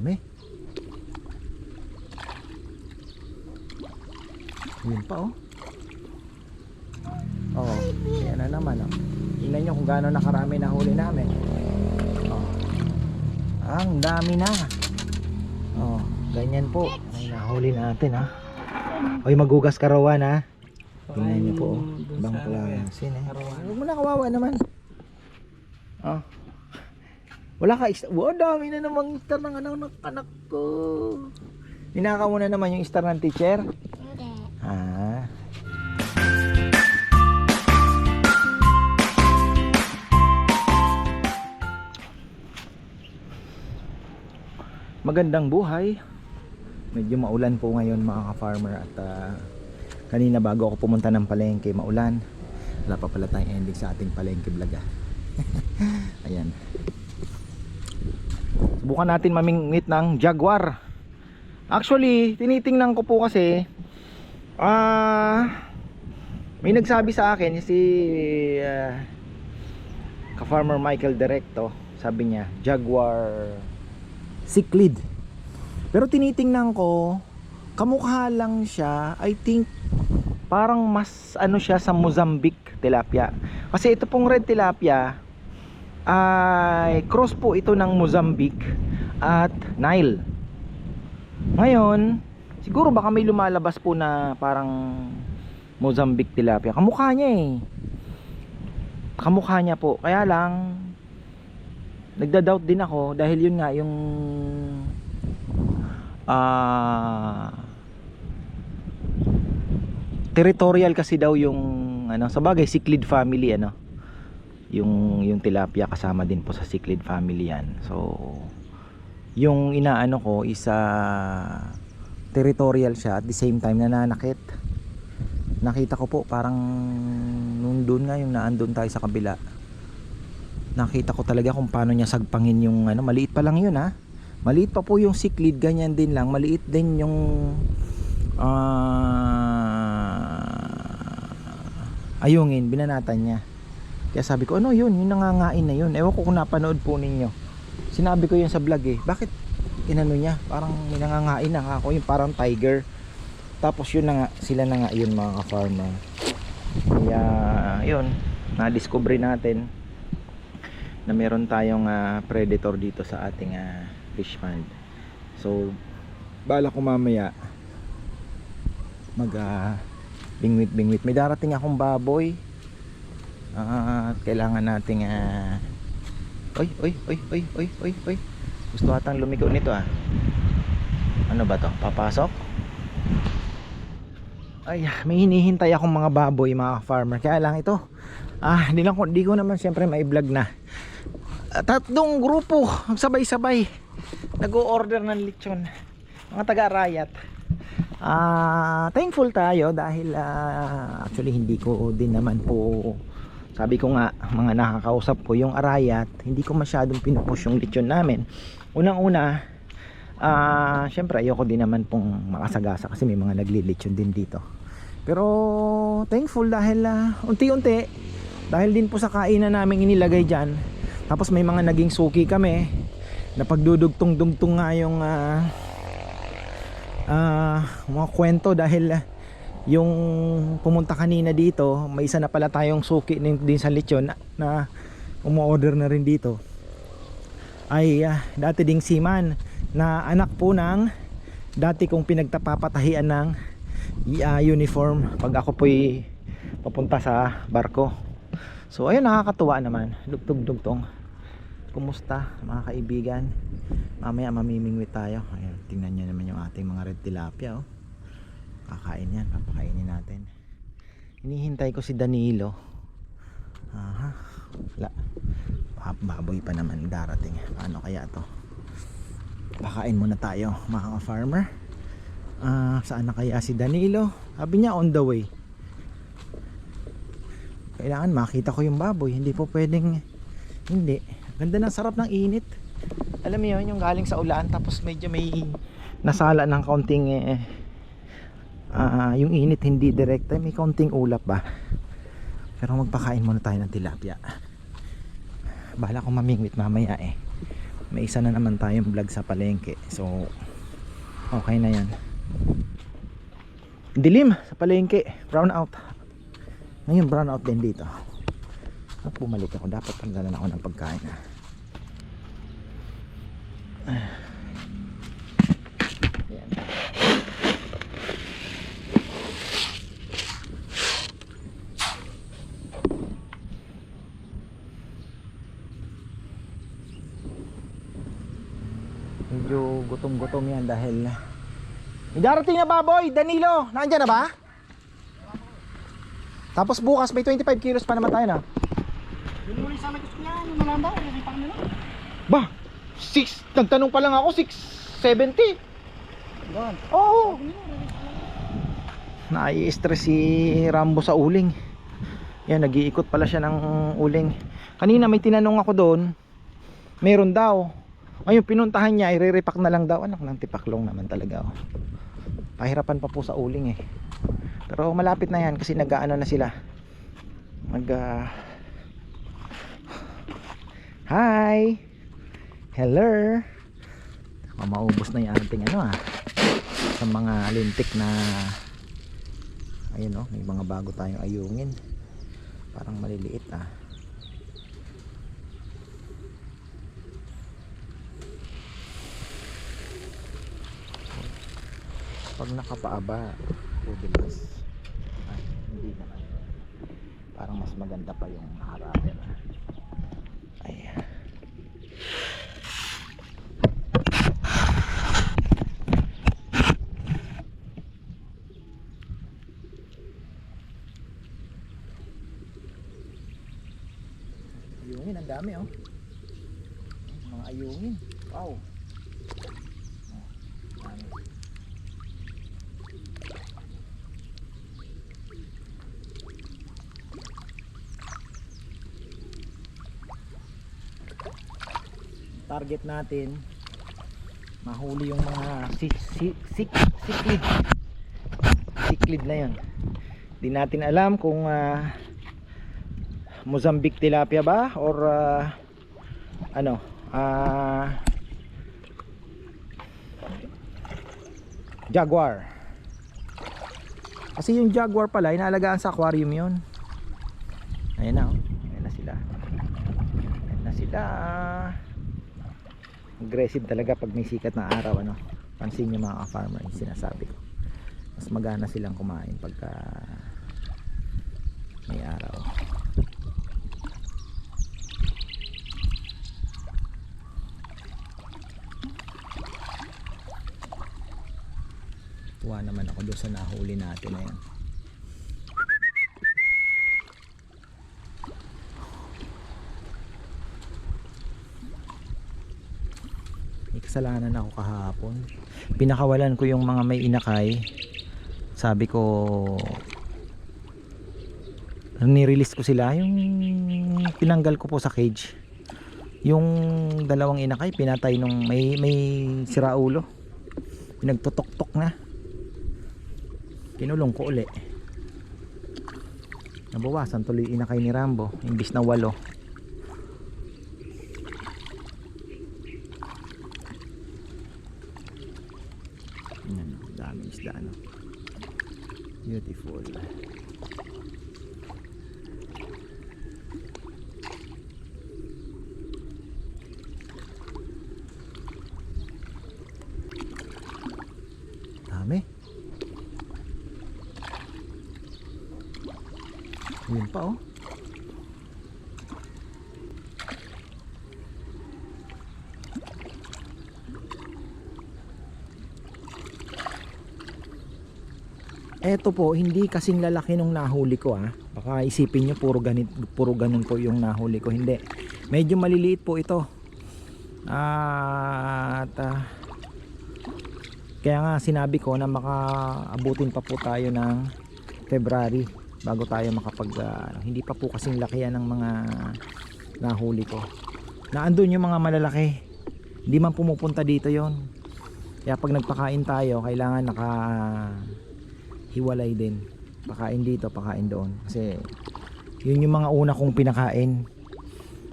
dami. Yun pa oh. Oh, yan na naman oh. Tingnan nyo kung gaano nakarami na huli namin. Oh. Ang dami na. Oh, ganyan po. Ay, nahuli natin ha. Oy, magugas karawan ha. Tingnan nyo po oh. Ibang klase eh. Huwag mo na kawawa naman. Oh. Wala ka istar. Wow, dami na namang istar ng anak ko. Ninakaw mo na naman yung istar ng teacher? Hindi. Ah. Magandang buhay. Medyo maulan po ngayon mga ka-farmer at kanina bago ako pumunta ng palengke maulan. Wala pa pala tayong ending sa ating palengke vlog. Ayan. Subukan natin mamingwit ng jaguar. Actually, tinitingnan ko po kasi may nagsabi sa akin si ka-farmer Michael Directo. Sabi niya, jaguar cichlid. Pero tinitingnan ko, kamukha lang siya. I think parang mas ano siya sa Mozambique tilapia. Kasi ito pong red tilapia ay cross po ito ng Mozambique at Nile. Ngayon, siguro baka may lumalabas po na parang Mozambique tilapia. Kamukha niya eh. Kamukha niya po. Kaya lang nagda-doubt din ako dahil yun nga yung territorial kasi daw yung ano, sa bagay cichlid family ano. Yung tilapia kasama din po sa cichlid family yan. So yung inaano ko is territorial siya at the same time nananakit. Nakita ko po parang nung doon nga yung naandun tayo sa kabila. Nakita ko talaga kung paano niya sagpangin yung ano, maliit pa lang yun ha. Maliit pa po yung cichlid, ganyan din lang. Maliit din yung ayungin, binanatan niya. Kaya sabi ko, ano yun? Yung nangangain na yun. Ewan ko kung napanood po ninyo. Sinabi ko yun sa vlog eh. Bakit inano niya? Parang may nangangain na ako. Yung parang tiger. Tapos yun na nga, sila na nga yun mga ka-farmer. Kaya yun, na-discover natin na meron tayong predator dito sa ating fish pond. So bala ko mamaya mag bingwit. May darating akong baboy. Kailangan nating oy. Gusto atang lumigo nito ah. Ano ba to? Papasok? Ay, may hinihintay akong mga baboy mga farmer. Kaya lang ito. Hindi ko naman siyempre may vlog na. Tatlong grupo sabay-sabay nag-o-order ng lechon. Mga taga-Arayat. Thankful tayo dahil actually hindi ko din naman po, sabi ko nga mga nakakausap ko yung Arayat, hindi ko masyadong pinupush yung lechon namin. Unang-una syempre ayoko din naman pong makasagasa kasi may mga nagli-lechon din dito. Pero thankful dahil unti-unti, dahil din po sa kainan namin inilagay dyan. Tapos may mga naging suki kami na pagdudugtong-dugtong nga yung mga kwento dahil yung pumunta kanina dito, may isa na pala tayong suki din sa lechon na umu-order na rin dito. Ay dati ding seaman na anak po ng dati kong pinagpapatahian ng uniform pag ako po'y papunta sa barko. So ayun, nakakatuwa naman. Dugtong-dugtong. Kumusta mga kaibigan? Mamaya mamimingwit tayo. Ayun, tingnan nyo naman yung ating mga red tilapia oh. Kakain yan, papakainin natin. Hinihintay ko si Danilo. Wala. Baboy pa naman darating. Paano kaya to? Pakain muna tayo mga farmer. Saan na kaya si Danilo? Sabi niya on the way. Kailangan makita ko yung baboy. Hindi po pwedeng hindi. Ganda ng sarap ng init. Alam mo yun, yung galing sa ulan tapos medyo may nasala ng kaunting yung init hindi direkta, may kaunting ulap ba. Pero magpakain muna tayo ng tilapia. Bahala kong mamingwit mamaya eh. may isa na naman tayong vlog sa palengke, so okay na yan. Dilim sa palengke, brown out ngayon, brown out din dito. At bumalik ako, dapat pagdala na ako ng pagkain. Ayan. Medyo gutom-gutom yan dahil may darating na baboy. Danilo, nandyan na ba? Tapos bukas may 25 kilos pa naman tayo na. Yun muli sana gusto niya, yung malamba, ilipak nila. Ba, 6, nagtanong pa lang ako, 670. Doon. Oo. Nai-stress si Rambo sa uling. Yan, nag-iikot pala siya ng uling. Kanina may tinanong ako doon, meron daw. Ngayon pinuntahan niya, i-repack na lang daw. Anak ng tipaklong naman talaga. Oh. Pahirapan pa po sa uling eh. Pero malapit na yan kasi nag-aano na sila. Hi. Hello. Maubos na yung ating sa mga lintik na ayun may mga bago tayong ayungin. Parang maliliit Pag nakapaaba udilas. Ay, hindi naman. Parang mas maganda pa yung harapper. Ay. Ayungin, ang dami mga ayungin. Wow. Target natin mahuli yung mga siklid na yun. Di natin alam kung Mozambique tilapia ba or jaguar. Kasi yung jaguar pala inaalagaan sa aquarium yun. Ayan na ayan na sila. Aggressive talaga pag may sikat na araw Pansin niyo mga farmer, yung sinasabi ko. Mas magana silang kumain pagka may araw. Tuwa naman ako doon sa nahuli natin na yan. Kasalanan ako kahapon. Pinakawalan ko yung mga may inakay. Sabi ko ni-release ko sila. Yung tinanggal ko po sa cage. Yung dalawang inakay pinatay nung may siraulo. Pinagtutok-tok na. Kinulong ko uli. Nabawasan tuloy inakay ni Rambo. Imbis na 8. Daming isda beautiful. Dami. Yun pa Eto po, hindi kasing lalaki nung nahuli ko Baka isipin nyo puro ganun po yung nahuli ko. Hindi. Medyo maliliit po ito. At kaya nga sinabi ko na makaabutin pa po tayo ng February bago tayo hindi pa po kasing lakihan ng mga nahuli ko. Naandun yung mga malalaki. Hindi man pumupunta dito yon. Kaya pag nagpakain tayo, kailangan hiwalay din. Pakain dito, pakain doon. Kasi yun yung mga una kong pinakain.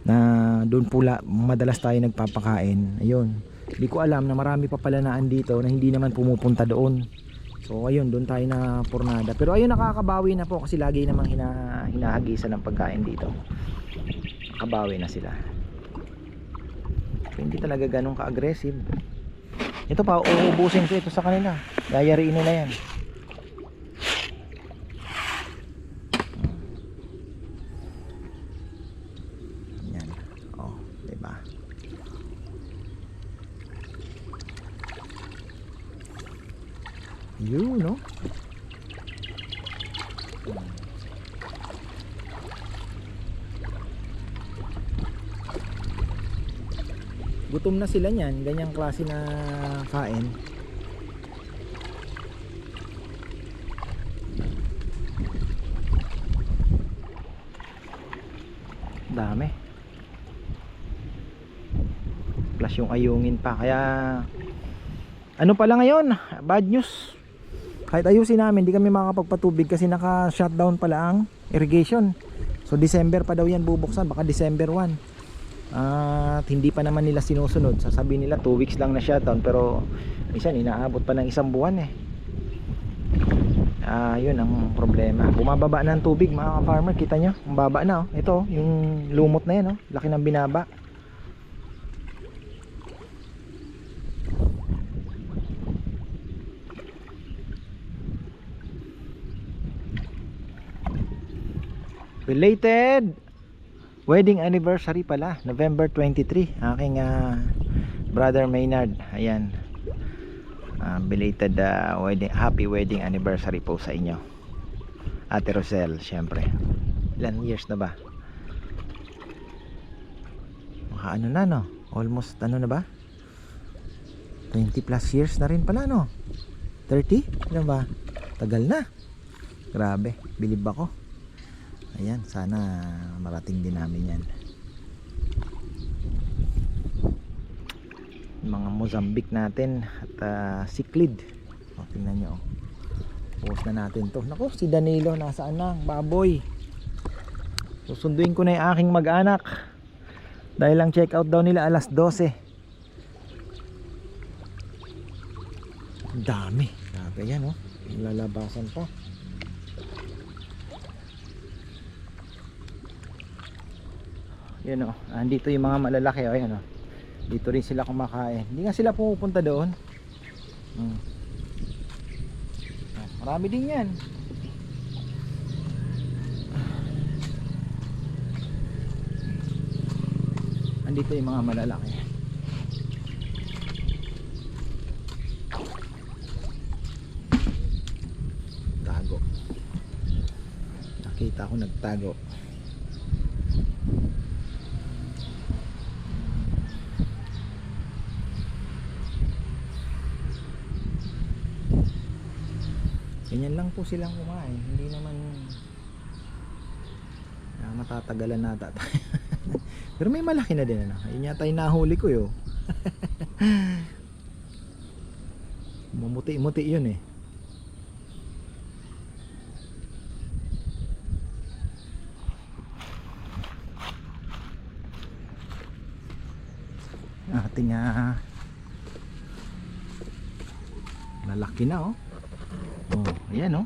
na doon pula madalas tayo nagpapakain. Ayun, hindi ko alam na marami pa pala na dito na hindi naman pumupunta doon. So ayun, doon tayo na pornada. Pero ayun, nakakabawi na po kasi lagi namang hinahagisan ng pagkain dito. Nakabawi na sila. So, hindi talaga ganun ka-aggressive. Ito pa, uubusin ko ito sa kanila. Yayariin nila yan. Yan. Oh, diba? Yun, no? Gutom na sila niyan, ganyang klase na kain. Dami. Plus yung ayungin pa. Kaya ano pala ngayon, bad news. Kahit ayusin namin, di kami makakapagpatubig kasi naka-shutdown pala ang irrigation. So December pa daw yan bubuksan, baka December 1. At hindi pa naman nila sinusunod. Sasabihin nila 2 weeks lang na shutdown, pero minsan inaabot pa ng 1 buwan eh. Yun ang problema. Bumababa na ang tubig mga farmer, kita nyo, ang baba na oh. Ito, yung lumot na yan oh, laki ng binaba. Belated wedding anniversary pala, November 23, aking brother Maynard. Ayan, belated happy wedding anniversary po sa inyo, Ate Rosel. Syempre, ilan years na ba? Ano na no, almost ano na ba, 20 plus years na rin pala no, 30 ano ba, tagal na, grabe, bilib ako. Ayan, sana marating din namin yan. Mga Mozambique natin at siklid. O, tingnan nyo. Post na natin to. Naku, si Danilo nasaan na? Baboy. Susunduin ko na yung aking mag-anak. Dahil lang check out daw nila alas 12. Ang dami. Grabe yan oh. Lalabasan pa. Yan o, andito yung mga malalaki o, yan o. Dito rin sila kumakain. Hindi nga sila pumupunta doon. Marami din yan. Andito yung mga malalaki. Tago. Nakita ko nagtago. Ganyan lang po silang kumain. Hindi naman matatagalan nata tayo. Pero may malaki na din ano. Yun yata yung nahuli ko yo. Mamuti-muti yun eh. Ating lalaki na oh. Oh, ayan oh.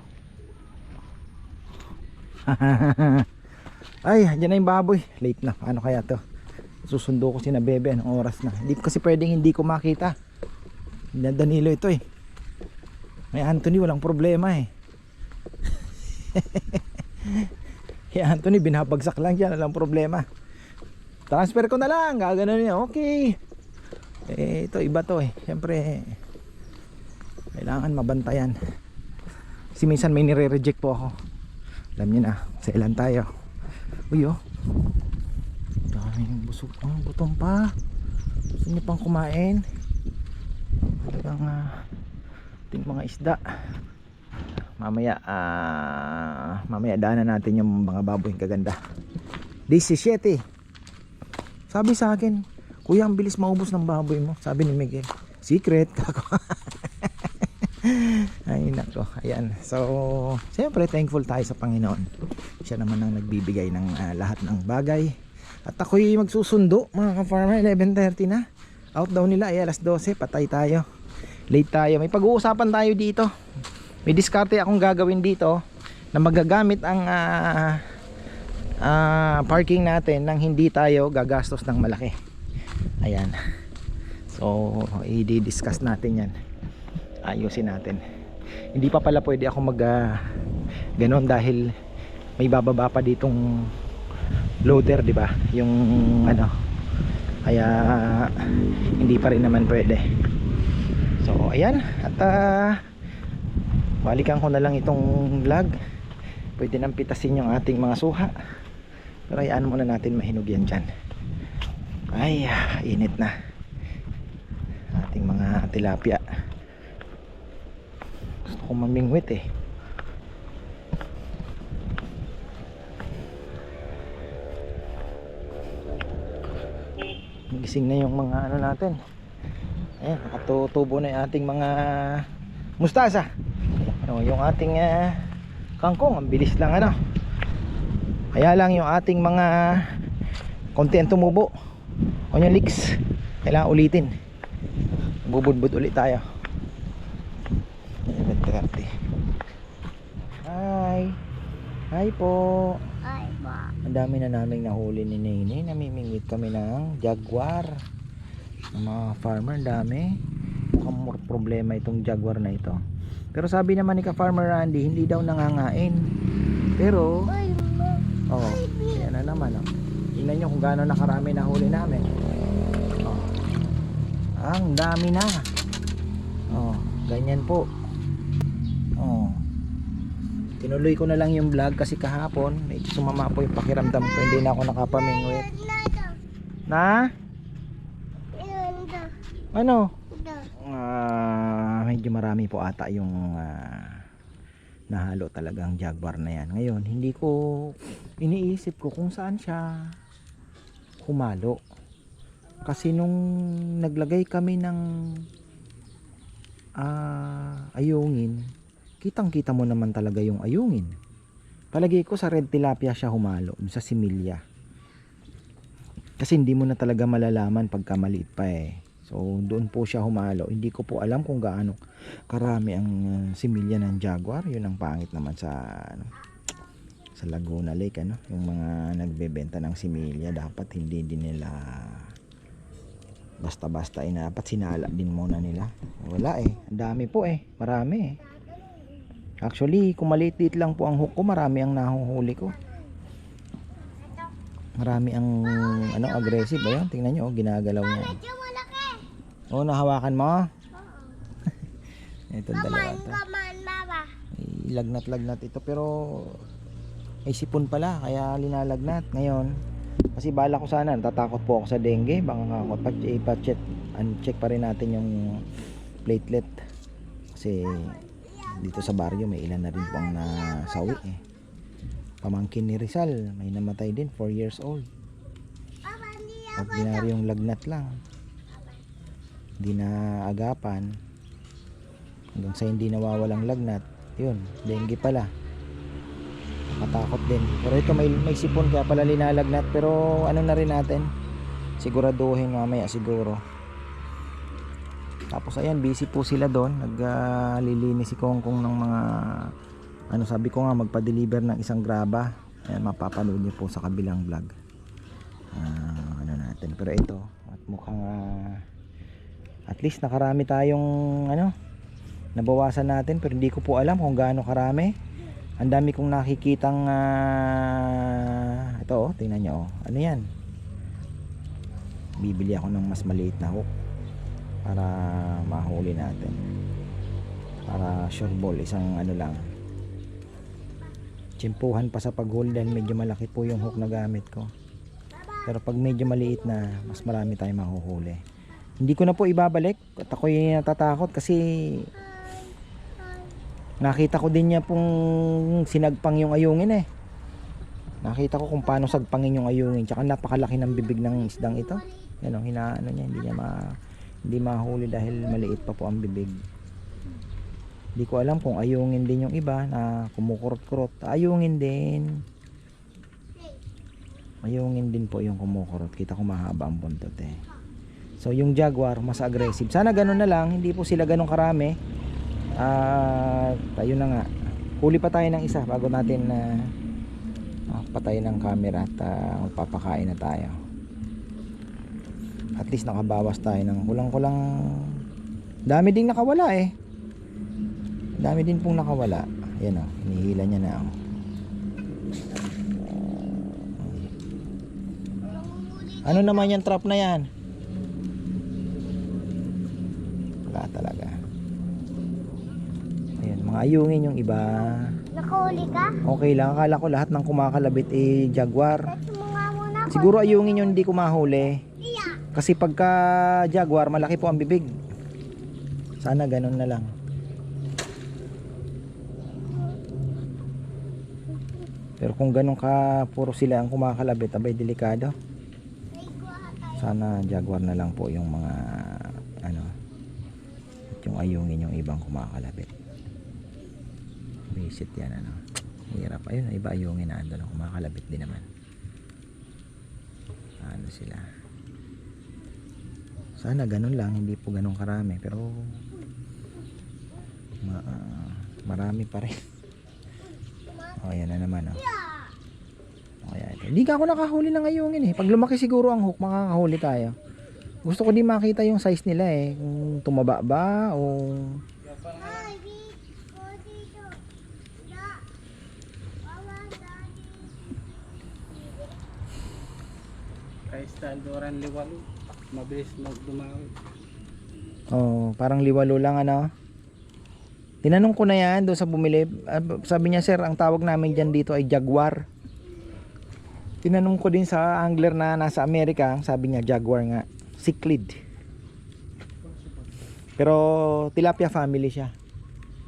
Ay, dyan na yung baboy. Late na, ano kaya to? Susundo ko si na bebe, anong oras na? Hindi kasi pwedeng hindi ko makita. Danilo ito eh. May Anthony walang problema eh. Kaya Anthony binabagsak lang dyan, walang problema. Transfer ko na lang, gagano niya, okay. Ito iba to eh. Siyempre kailangan mabantayan. Kasi minsan may nire-reject po ako. Alam niyo na, sa ilan tayo. Uy oh, daming busog. Oh, gutom pa. Gusto niyo pang kumain. Talagang ting mga isda. Mamaya daanan natin yung mga baboy kaganda. 17. Sabi sa akin, kuya ang bilis maubos ng baboy mo. Sabi ni Miguel, secret kako. Ay nako, ayan. So siyempre thankful tayo sa Panginoon. Siya naman ang nagbibigay ng lahat ng bagay. At ako'y magsusundo mga ka-farmer. 11:30 na. Out daw nila ay alas 12. Patay tayo. Late tayo. May pag-uusapan tayo dito. May diskarte akong gagawin dito na magagamit ang parking natin nang hindi tayo gagastos ng malaki. Ayan. So i-discuss natin yan. Ayusin natin. Hindi pa pala pwede ako mag ganon dahil may bababa pa ditong loader, di ba? Yung ano. Kaya hindi pa rin naman pwede. So ayan. At balikan ko na lang itong vlog. Pwede nang pitasin yung ating mga suha. Pero hayaan muna natin mahinog yan dyan. Ay, init na ating mga tilapia. Gusto kong mamingwit eh. Gising na yung mga ano natin. Ayan, nakatutubo na yung ating mga mustasa. Ano, yung ating kangkong, ang bilis lang ano. Kaya lang yung ating mga konti ang tumubo. O yung leaks, kailangan ulitin. Bubudbud ulit tayo. Hi. Hi po. Ay, ba? Ang dami na naming nahuli ni Nene. Namimingwit kami ng jaguar. Ng mga farmer, ang dami. Mukhang problema itong jaguar na ito. Pero sabi naman ni ka-farmer Randy, hindi daw nangangain. Pero, Ay, ma. oh, yan na naman. Oh. Tingnan nyo kung gaano nakarami nahuli namin. Oh. Ang dami na. Oh, ganyan po. Oh. Tinuloy ko na lang yung vlog kasi kahapon medyo sumama po yung pakiramdam ko, hindi na ako nakapamingwit. Na? Ano? Medyo marami po ata yung nahalo talagang jaguar na yan. Ngayon hindi ko iniisip ko kung saan siya humalo. Kasi nung naglagay kami ng ayungin, kitang kita mo naman talaga yung ayungin. Palagay ko sa red tilapia siya humalo, sa similya. Kasi hindi mo na talaga malalaman pagka maliit pa eh. So doon po siya humalo. Hindi ko po alam kung gaano karami ang similya ng jaguar. Yun ang pangit naman sa sa Laguna Lake ano. Yung mga nagbebenta ng similya dapat hindi din nila basta-basta dapat sinala din muna nila. Wala eh. Ang dami po eh. Marami eh. Actually, kung maliit lang po ang hook ko, marami ang nahuhuli ko. Marami ang aggressive. Ayun, tingnan nyo, ginagalaw niya. Oh, nahawakan mo? Ito dalawa to. Lagnat-lagnat ito pero may sipon pala kaya linalagnat ngayon. Kasi bala ko sana, natatakot po ako sa dengue. Baka i-check pa rin natin yung platelet. Kasi dito sa baryo may ilan na rin pong nasawi eh. Pamangkin ni Rizal, may namatay din, 4 years old. Ordinaryong lagnat lang. Hindi na agapan hanggang sa hindi nawawalang lagnat. Yun, dengue pala. Matakot din. Pero ito may sipon kaya pala linalagnat. Pero ano na rin natin, siguraduhin mamaya siguro. Tapos ayan, busy po sila doon. Naglilinis si Kongkong ng mga sabi ko nga magpa-deliver ng isang graba. Ayan, mapapanood niyo po sa kabilang vlog. Natin. Pero ito, at mukhang at least nakarami tayong nabawasan natin, pero hindi ko po alam kung gaano karami. Ang dami kong nakikitang ito oh, tingnan nyo oh. Ano yan? Bibili ako ng mas maliit na hook para mahuli natin, para sure ball, isang lang, tsimpuhan pa sa paghuli dahil medyo malaki po yung hook na gamit ko. Pero pag medyo maliit na, mas marami tayong mahuhuli. Hindi ko na po ibabalik at ako'y natatakot kasi nakita ko din niya pong sinagpang yung ayungin eh. Nakita ko kung paano sagpangin yung ayungin. Tsaka napakalaki ng bibig ng isdang ito. Yan o, hinaano niya, hindi mahuli dahil maliit pa po ang bibig. Hindi ko alam kung ayungin din yung iba na kumukurot-kurot. Ayungin din. Mayungin din po yung kumukurot. Kita ko mahaba ang buntot eh. So yung jaguar mas aggressive. Sana ganun na lang, hindi po sila ganun karami. Tayo na nga. Huli pa tayo ng isa bago natin patayin ng camera at magpapakain na tayo. At least nakabawas tayo ng kulang-kulang. Dami ding nakawala eh. Dami din pong nakawala. Ayan o, hinihila niya na ako. Ano naman yung trap na yan? Wala talaga. Ayan, mga ayungin yung iba. Nakahuli ka? Okay lang, akala ko lahat ng kumakalabit eh jaguar. Search mo nga muna ako. Siguro ayungin yung hindi kumahuli. Iya. Kasi pagka jaguar, malaki po ang bibig. Sana ganun na lang. Pero kung ganun ka puro sila ang kumakalabit, abay delikado. Sana jaguar na lang po yung mga ano, yung ayungin yung ibang kumakalabit. Visit yan ano. Hirap. Ayun, iba ayungin na andun, kumakalabit din naman. Ano sila. Sana ganun lang, hindi po ganun karami, pero marami pa rin. O yan na naman oh. Kaya hindi ka ako nakahuli ng ayungin eh. Pag lumaki siguro ang hook, makakahuli tayo. Gusto ko din makita yung size nila eh. Kung tumaba ba o Kaya standoran liwalo. Mabilis magdumawi. oh, parang liwalo lang ano. Tinanong ko na yan doon sa bumili. Sabi niya, sir, ang tawag namin dyan dito ay jaguar. Tinanong ko din sa angler na nasa Amerika, sabi niya jaguar nga, cichlid. Pero tilapia family siya.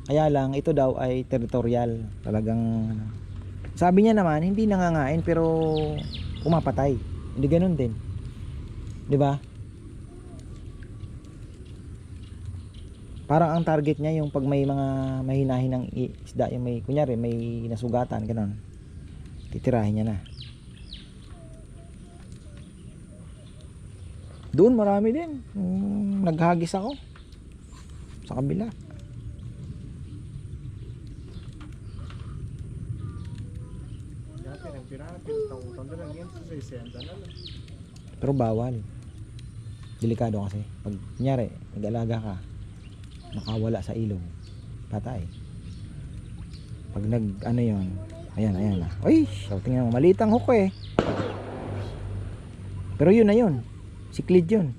Kaya lang ito daw ay territorial, talagang sabi niya naman hindi nangangain pero pumapatay. Hindi ganoon din. 'Di ba? Parang ang target niya yung pag may mga mahinahinang isda, yung may kunyari may nasugatan ganoon. Titirahin niya na. Doon marami din. Naghagis ako sa kabila. Dati nagpirapin. Takutan na lang yan. Sisenda na lang. Pero bawal. Delikado kasi. Pag kunyari, nag-alaga ka, nakawala sa ilog, patay. Pag ano yun, ayan na. Uy, tingnan mo, maliit ang hook eh. Pero yun na yun. Cichlid yun.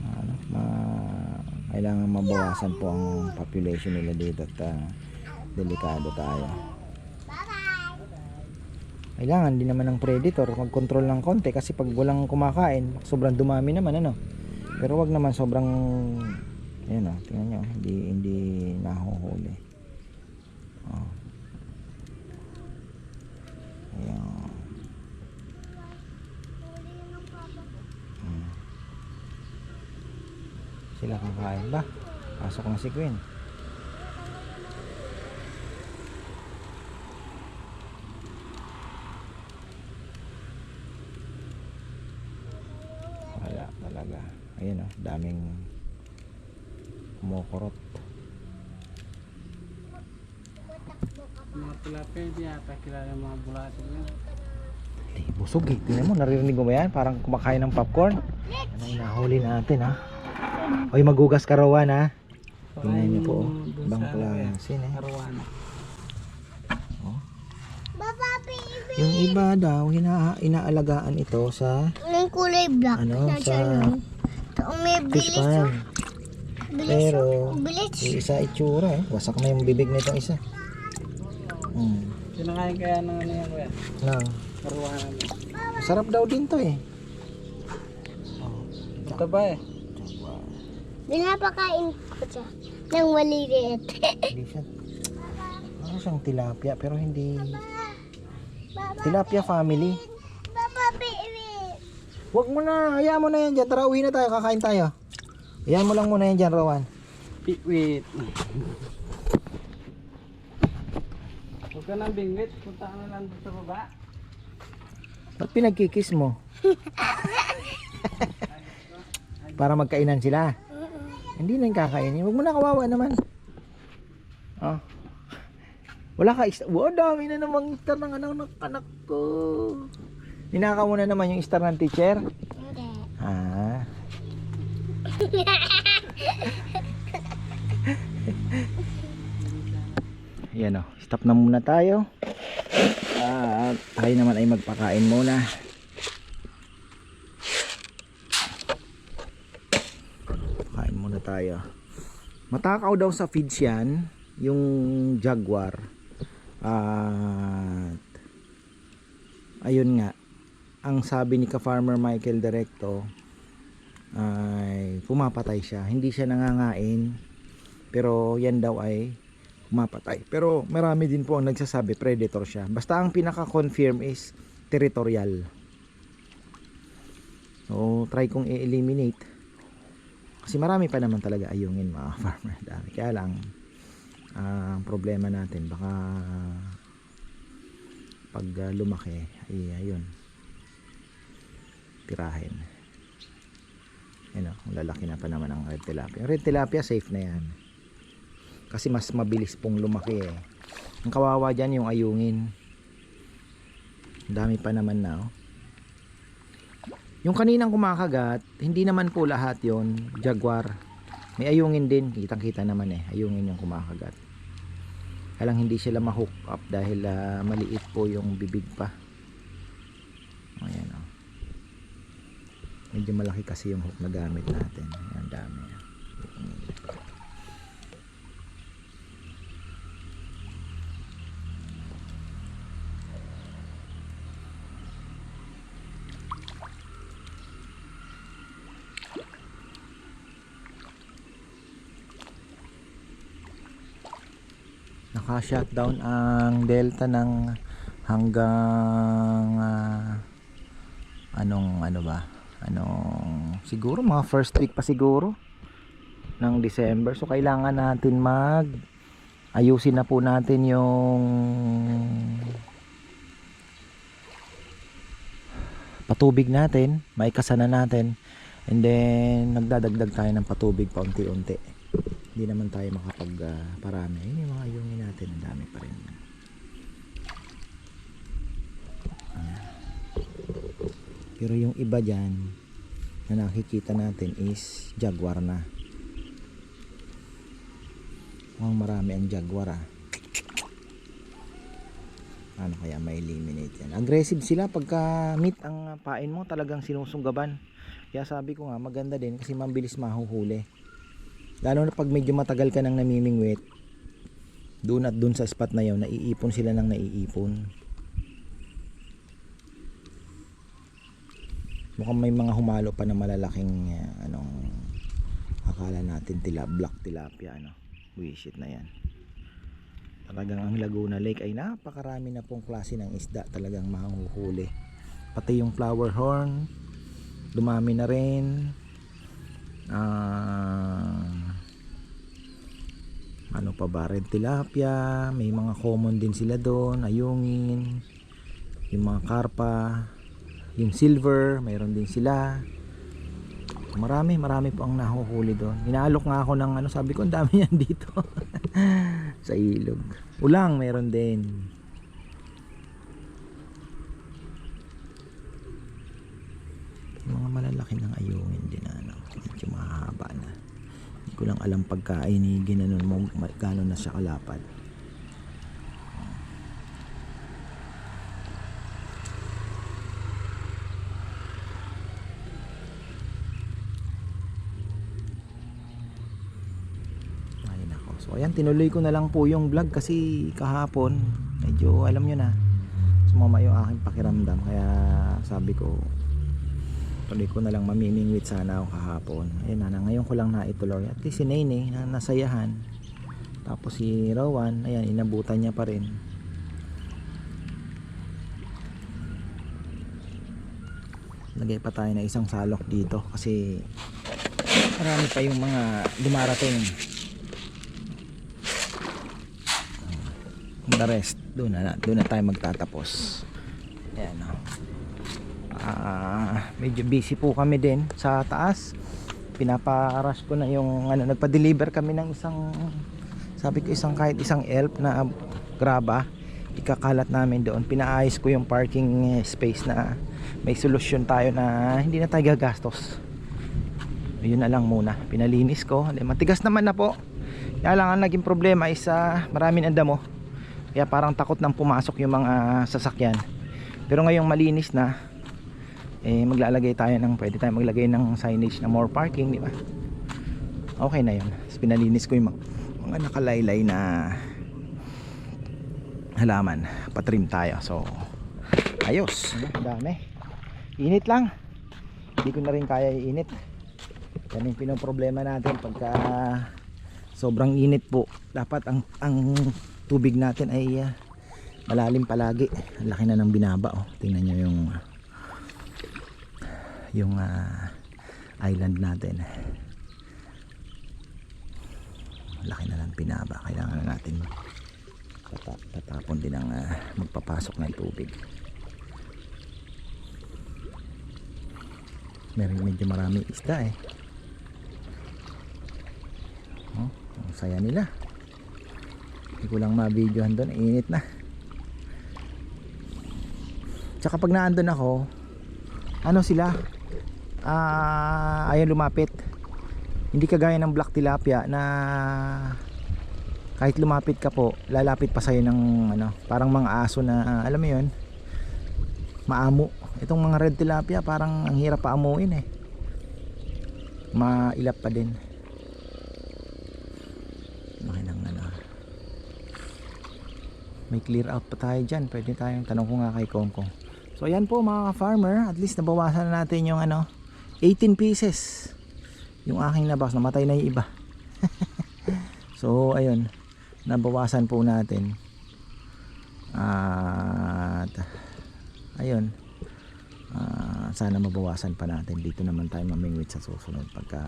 Ano, kailangan mabawasan po ang population nila dito at delikado tayo. Kailangan din naman ng predator mag-control ng konti kasi pag walang kumakain, sobrang dumami naman ano. Pero wag naman sobrang ayan oh, tingnan niyo, hindi nahuhuli. Oh. Ayan. Sila kakain ba? Pasok na si Queen. Wala talaga. Ayan oh, daming kumukurot. Mga tilapia, hindi yata kilala mga bulatin yan. Busog eh. Tingnan mo, naririnig mo ba yan? Parang kumakain ng popcorn. Ano yung nahuli natin ha? Oy, magugas karawan ha? Tingnan niyo po. Ibang klase eh. Karawana. Oh. Yung iba daw, inaalagaan ito sa Yung kulay black. ano, sa May fish bilis. pan. Pero Bilis. yung isa itsura eh. Wasak na yung bibig nitong isa. Sinakain kaya ng ano yan kuya? Lang. Karawana mo. Masarap daw din to eh. Ito ba eh? Pinapakain ko siya ng maliliit. Hindi siya. Ano siyang tilapia pero hindi tilapia family. Papa, baby. Huwag mo na, hayaan mo na yan dyan. Tara, uwi na tayo, kakain tayo. Hayaan mo lang muna yan dyan, Rowan. Pikwit. Huwag ka nang bingwit. Punta ka na lang doon sa baba. Ba't pinagkikis mo? Para magkainan sila. Hindi na yung kakainin. Huwag mo na, kawawa naman. Oh. Wala ka wow, dami na namang star ng anak ko. Ninakaw mo na naman yung star ng teacher. Hindi. Ah. Yan o, stop na muna tayo. Tayo naman ay magpakain muna. Kain muna tayo. Matakaw daw sa feeds yan, yung jaguar. At ayun nga, ang sabi ni ka-farmer Michael Directo ay pumapatay siya. Hindi siya nangangain, pero yan daw ay pumapatay. Pero marami din po ang nagsasabi predator siya. Basta ang pinaka-confirm is territorial. So try kong i-eliminate. Kasi marami pa naman talaga ayungin mga farmer. Dami. Kaya lang ang problema natin baka pag lumaki ay ayun tirahin. Ayun, lalaki na pa naman ang red tilapia. Red tilapia safe na yan. Kasi mas mabilis pong lumaki eh. Ang kawawa dyan yung ayungin. Dami pa naman na oh. Yung kaninang kumakagat, hindi naman po lahat yon jaguar. May ayungin din, kitang kita naman eh. Ayungin yung kumakagat. Kaya lang hindi sila ma-hook up dahil maliit po yung bibig pa. Ayan oh. Medyo malaki kasi yung hook na gamit natin. Ayan, dami. Naka-shutdown ang Delta ng hanggang siguro mga first week pa siguro ng December. So kailangan natin ayusin na po natin yung patubig natin, maikasan na natin, and then nagdadagdag tayo ng patubig pa unti-unti. Hindi naman tayo makapagparami. Yun yung mga ayungin natin, ang dami pa rin. Pero yung iba dyan na nakikita natin is jaguar na. Mukhang marami ang jaguar Ano kaya may eliminate yan? Aggressive sila pagka meat ang pain mo, talagang sinusunggaban. Kaya sabi ko nga maganda din kasi mabilis mahuhuli. Lalo na pag medyo matagal ka nang namimingwit, doon at doon sa spot na yun, naiipon sila ng naiipon. Mukhang may mga humalo pa na malalaking akala natin black tilapia buwisit na yan. Talagang ang Laguna Lake ay napakarami na pong klase ng isda talagang mahuhuli. Pati yung flower horn dumami na rin. Ano pa ba, red tilapia, may mga common din sila doon, ayungin, yung mga karpa, yung silver, mayroon din sila. Marami po ang nahuhuli doon. Inaalok nga ako ng sabi ko ang dami yan dito sa ilog. Ulang mayroon din. Mga malalaki ng ayungin din medyo mahaba na. Hindi ko lang alam pagka ginanon mo gano'n na siya kalapad. So ayan, tinuloy ko na lang po yung vlog kasi kahapon medyo alam nyo na sumama yung aking pakiramdam, kaya sabi ko tuloy ko na lang, mamimingwit sana ako kahapon. Ayun na, ngayon ko lang naituloy. At least si Nene na nasayahan, tapos si Rowan, ayan, inabutan niya pa rin. Lagay pa tayo na isang salok dito kasi marami pa yung mga dumarating. the rest doon na tayo magtatapos. Ayan, oh. Medyo busy po kami din sa taas. Pinaparush ko na yung ano, nagpa-deliver kami ng isang, sabi ko kahit isang elf na graba, ikakalat namin doon. Pinaayos ko yung parking space na may solusyon tayo na hindi na tayo gagastos. Yun na lang muna, pinalinis ko. Matigas naman na po, kaya lang ang naging problema is marami ng damo, kaya parang takot nang pumasok yung mga sasakyan. Pero ngayong malinis na, maglalagay tayo ng, pwede tayo maglagay ng signage na more parking, di ba? Okay na yun. So, pinalinis ko yung mga nakalaylay na halaman, patrim tayo. So ayos, dami. Init lang, hindi ko na rin kaya iinit. Yan yung pinoproblema natin pagka sobrang init po. Dapat ang tubig natin ay malalim palagi. Ang laki na ng binaba, oh. Tingnan nyo yung island natin. Laki na ng binaba. Kailangan natin tatapon din ang magpapasok ng tubig. Medyo marami isda eh. Oh, ang saya nila. Hindi ko lang ma-videohan doon, init na. Tsaka pag naandun ako, ano sila, ayaw lumapit. Hindi kagaya ng black tilapia na kahit lumapit ka po, lalapit pa sa'yo ng ano, parang mga aso na alam mo yun, maamo. Itong mga red tilapia parang ang hirap paamuin eh, mailap pa din. May clear out pa tayo dyan, pwede tayong tanong ko nga kay Kongkong. So ayan po mga farmer, at least nabawasan na natin yung 18 pieces yung aking nabas. Namatay na yung iba. So ayun, nabawasan po natin. At ayun, sana mabawasan pa natin. Dito naman tayo mamingwit sa susunod pagka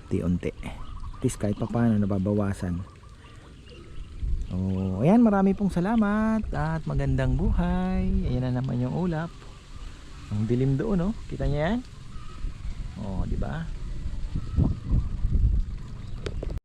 unti-unti. At least kahit pa paano nababawasan. So ayan, marami pong salamat at magandang buhay. Ayan na naman yung ulap. Ang dilim doon, oh. Kita niyo yan? Oh, di ba?